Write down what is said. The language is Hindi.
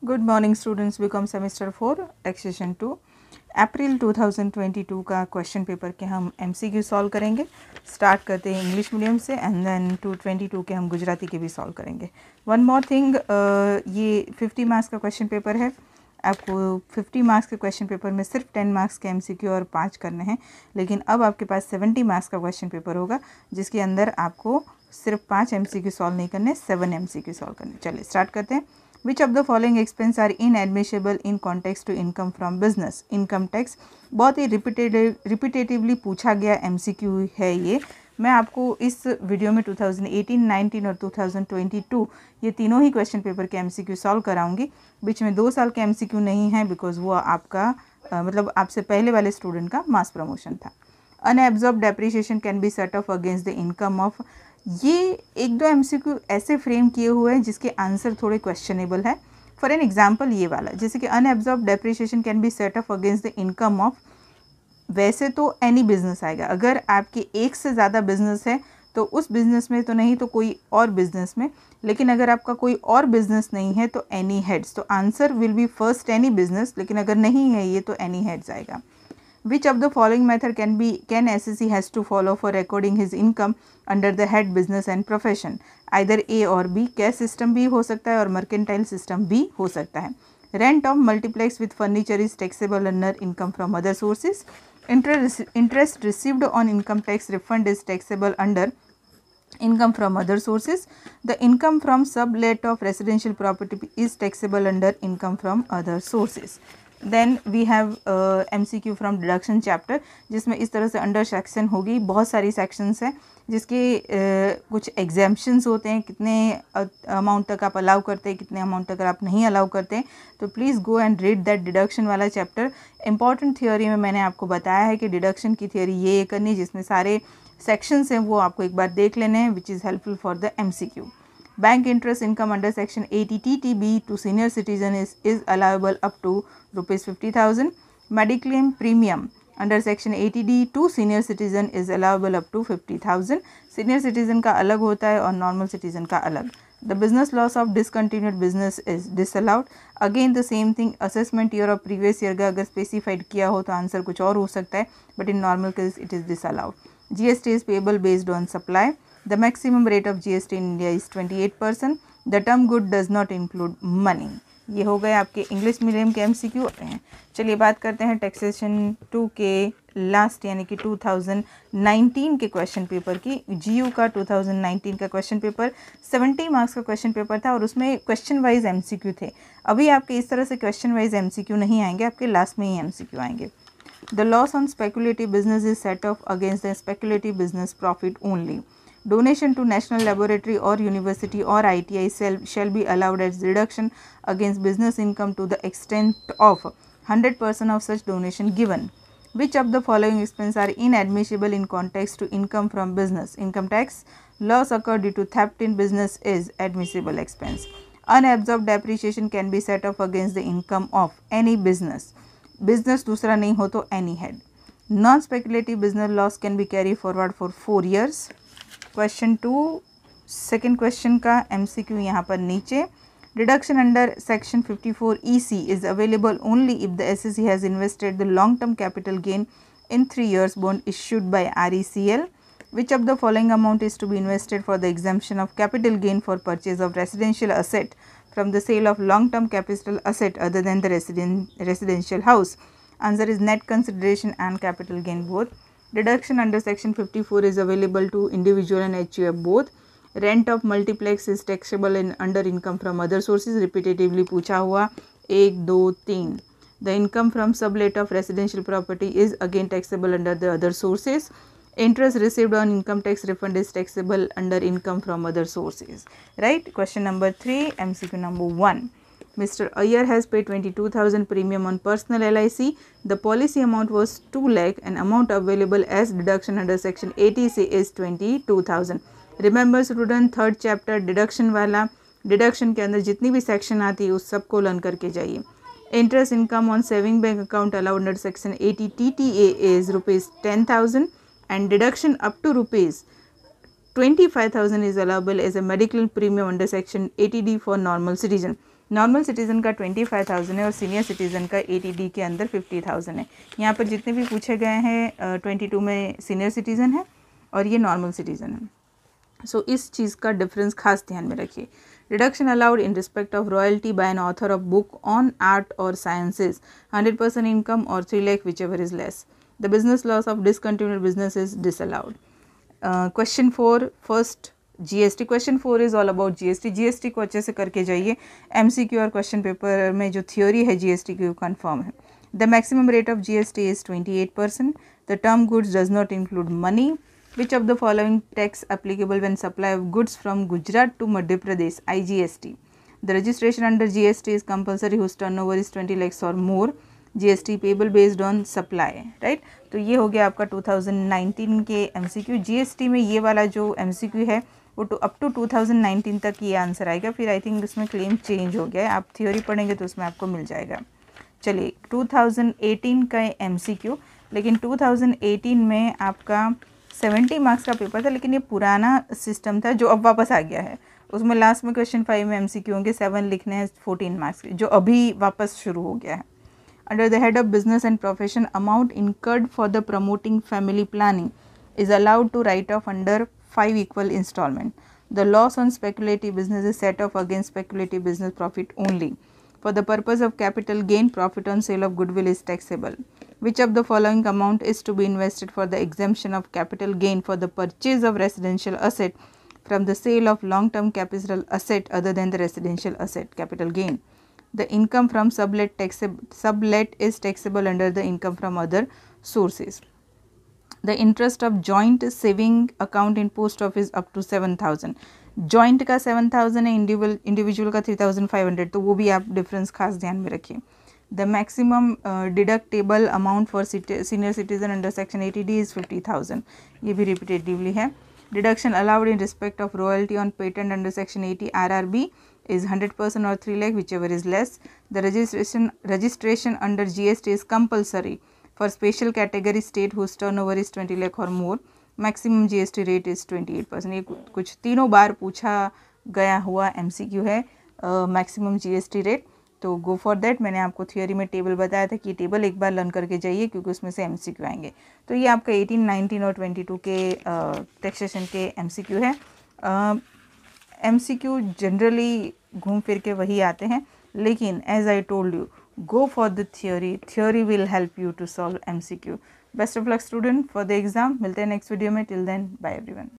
Good morning students, BCom semester 4 taxation 2 April 2022 का क्वेश्चन पेपर के हम एमसीक्यू सॉल्व करेंगे। स्टार्ट करते हैं इंग्लिश मीडियम से एंड देन 222 के हम गुजराती के भी सॉल्व करेंगे। वन मोर थिंग, ये 50 मार्क्स का क्वेश्चन पेपर है। आपको 50 मार्क्स के क्वेश्चन पेपर में सिर्फ 10 मार्क्स के एमसीक्यू और 5 करने हैं, लेकिन अब आपके पास 70 मार्क्स का क्वेश्चन पेपर होगा जिसके अंदर आपको सिर्फ 5 एमसीक्यू सॉल्व नहीं करने, 7 एमसीक्यू सॉल्व करने। चलिए स्टार्ट करते हैं। Which of the following expense are inadmissible in context to income from business? Income tax बहुत ही रिपीटेटिवली पूछा गया एमसीक्यू है ये। मैं आपको इस वीडियो में 2018, 19 और 2022 ये तीनों ही क्वेश्चन पेपर के एमसीक्यू सॉल्व कराऊंगी। बीच में 2 साल के एमसीक्यू नहीं है बिकॉज वो आपका मतलब आपसे पहले वाले स्टूडेंट का मास प्रमोशन था। Unabsorbed depreciation can be set off against the income of. ये एक दो एमसीक्यू ऐसे फ्रेम किए हुए हैं जिसके आंसर थोड़े क्वेश्चनेबल है। फॉर एन एग्जांपल ये वाला, जैसे कि unabsorbed depreciation can be set off against the income of. वैसे तो एनी बिजनेस आएगा, अगर आपके एक से ज़्यादा बिजनेस है तो उस बिजनेस में तो नहीं तो कोई और बिजनेस में, लेकिन अगर आपका कोई और बिजनेस नहीं है तो एनी हेड्स। तो answer will be first any business, लेकिन अगर नहीं है ये तो एनी हेड्स आएगा। Which of the following method can SSC has to follow for recording his income under the head business and profession? Either A और B। कैश सिस्टम भी हो सकता है और मर्केंटाइल सिस्टम भी हो सकता है। Rent of multiplex with furniture is taxable under income from other sources. Interest received on income tax refund is taxable under income from other sources. The income from sublet of residential property is taxable under income from other sources. Then we have MCQ from deduction chapter, जिसमें इस तरह से अंडर सेक्शन होगी। बहुत सारी सेक्शंस हैं जिसके कुछ एग्जाम्पशंस होते हैं, कितने अमाउंट तक आप अलाउ करते हैं, कितने अमाउंट तक आप नहीं अलाउ करते हैं। तो please go and read that deduction वाला चैप्टर। इंपॉर्टेंट थियोरी में मैंने आपको बताया है कि डिडक्शन की थियोरी ये करनी, जिसमें सारे सेक्शंस हैं वो आपको एक बार देख लेने हैं, which is helpful for the MCQ. Bank interest income under section 80TTB to senior citizen is allowable up to ₹50,000. Mediclaim premium under section 80D to senior citizen is allowable up to 50,000. Senior citizen का अलग होता है और नॉर्मल सिटीजन का अलग। The business loss of discontinued business is disallowed. Again the same thing, assessment year of previous year का अगर स्पेसिफाइड किया हो तो आंसर कुछ और हो सकता है, but in normal case it is disallowed. GST is payable based on supply. The maximum rate of GST in India is 28%. The term good does not include money. ये हो गए आपके इंग्लिश मीडियम के MCQ। चलिए बात करते हैं टैक्सेशन 2 के लास्ट यानी कि 2019 के क्वेश्चन पेपर की। GU का 2019 का क्वेश्चन पेपर 70 मार्क्स का क्वेश्चन पेपर था और उसमें क्वेश्चन वाइज MCQ थे। अभी आपके इस तरह से क्वेश्चन वाइज MCQ नहीं आएंगे, आपके लास्ट में ही MCQ आएंगे। The loss on speculative business is set off against the speculative business profit only. Donation to national laboratory or university or ITI shall be allowed as deduction against business income to the extent of 100% of such donation given. Which of the following expenses are inadmissible in context to income from business? Income tax. Loss occurred due to theft in business is admissible expense. Unabsorbed depreciation can be set off against the income of any business. Business दूसरा नहीं हो तो any head. Non speculative business loss can be carry forward for 4 years। Question 2 second question का MCQ यहाँ पर नीचे। Deduction under section 54 EC is available only if the SSC has invested the long term capital gain in 3 years bond issued by RECL। Which of the following amount is to be invested for the exemption of capital gain for purchase of residential asset from the sale of long-term capital asset other than the residential house? Answer is net consideration and capital gain both. Deduction under section 54 is available to individual and HUF both. Rent of multiplex is taxable in under income from other sources. Repetitively पूछा हुआ 1, 2, 3. The income from sublet of residential property is again taxable under the other sources. Interest received on income tax refund is taxable under income from other sources. Right? Question number 3, MCQ number 1. Mr. Iyer has paid 22,000 premium on personal LIC. The policy amount was 2 lakh and amount available as deduction under section 80C is 22,000. Remember student, third chapter deduction वाला, डिडक्शन के अंदर जितनी भी सेक्शन आती है उस सबको लर्न करके जाइए। Interest income on saving bank account allowed under section 80 TTA is ₹10,000. And deduction up to ₹25,000 is allowable as a medical premium under section 80D for normal citizen. Normal citizen का 25,000 है और सीनियर सिटीज़न का ATD के अंदर 50,000 है। यहाँ पर जितने भी पूछे गए हैं 22 में सीनियर सिटीज़न है और ये नॉर्मल सिटीज़न है। सो इस चीज़ का डिफरेंस खास ध्यान में रखिए। Deduction allowed in respect of royalty by an author of book on art और साइंसेज 100% इनकम और 3 lakh whichever is less. The business loss of discontinued business is disallowed. Question 4 first GST। Question 4 is all about GST को अच्छे से करके जाइए। MCQ और क्वेश्चन पेपर में जो थ्योरी है GST की वो कन्फर्म है। The maximum rate of GST is 28%। The term goods does not include money. Which of the following tax applicable when supply of goods from Gujarat to Madhya Pradesh, IGST? The registration under GST is compulsory whose turnover is 20 lakhs or more. GST payable based on supply, right? तो ये हो गया आपका 2019 के MCQ। GST में ये वाला जो MCQ है वो अप टू 2019 तक ये आंसर आएगा, फिर आई थिंक उसमें क्लेम चेंज हो गया है। आप थ्योरी पढ़ेंगे तो उसमें आपको मिल जाएगा। चलिए 2018 का MCQ, लेकिन 2018 में आपका 70 मार्क्स का पेपर था, लेकिन ये पुराना सिस्टम था जो अब वापस आ गया है। उसमें लास्ट में क्वेश्चन 5 में MCQ होंगे, 7 लिखने हैं 14 मार्क्स के, जो अभी वापस शुरू हो गया है। Under the head of business and profession amount incurred for the promoting family planning is allowed to write off under 5 equal instalment. The loss on speculative business is set off against speculative business profit only. For the purpose of capital gain, profit on sale of goodwill is taxable. Which of the following amount is to be invested for the exemption of capital gain for the purchase of residential asset from the sale of long-term capital asset other than the residential asset capital gain? The income from sublet is taxable under the income from other sources. The interest of joint saving account in post office up to 7,000. Joint का 7,000 है, इंडिविजुअल का 3,500, तो वो भी आप डिफरेंस खास ध्यान में रखिए। The maximum deductible amount for senior citizen under section 80D is 50,000, ये भी रिपीटेटिवली है। Deduction allowed in respect of royalty on patent under section 80 RRB is 100% or 3 lakh whichever is less. The registration under GST is compulsory for special category state whose turnover is 20 lakh or more. Maximum GST rate is 28%। ये कुछ तीनों बार पूछा गया हुआ MCQ है मैक्सिमम GST रेट, तो गो फॉर दैट। मैंने आपको थियोरी में टेबल बताया था कि टेबल एक बार लर्न करके जाइए क्योंकि उसमें से MCQ आएंगे। तो ये आपका 18, 19 और 22 के टैक्सेशन के MCQ है। MCQ जनरली घूम फिर के वही आते हैं, लेकिन as I told you go for the theory will help you to solve MCQ. Best of luck student for the exam. मिलते हैं नेक्स्ट वीडियो में। Till then bye everyone.